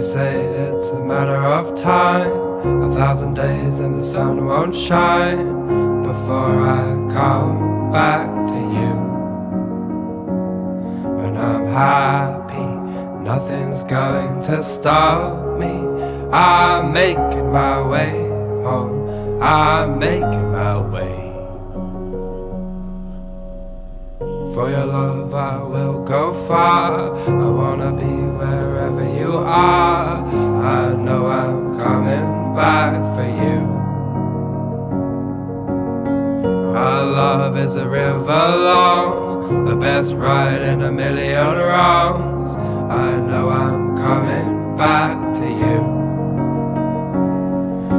say it's a matter of time, 1,000 days and the sun won't shine before I come back to you. When I'm happy, nothing's going to stop me. I'm making my way home, I'm making my way. For your love I will go far, I wanna be wherever you are. I know I'm coming back for you. Our love is a river long, the best ride in a million wrongs. I know I'm coming back to you.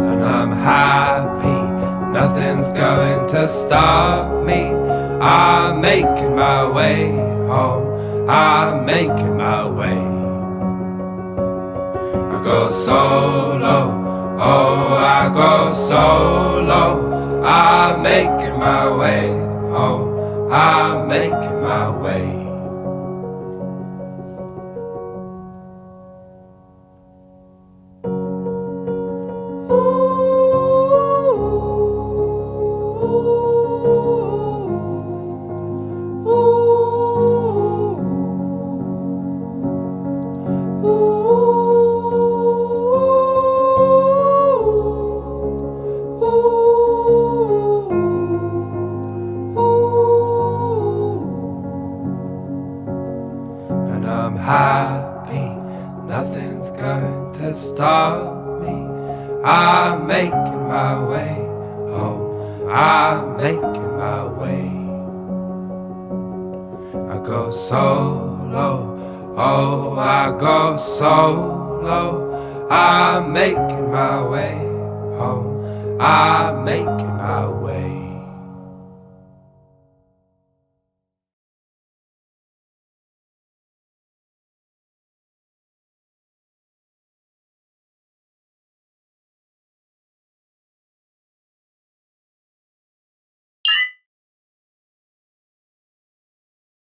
And I'm happy, nothing's going to stop me. I'm making my way home, I'm making my way. I go solo, oh I go solo. I'm making my way home, I'm making my way. I'm happy, nothing's going to stop me. I'm making my way home, I'm making my way. I go solo, oh I go solo. I'm making my way home, I'm making my way.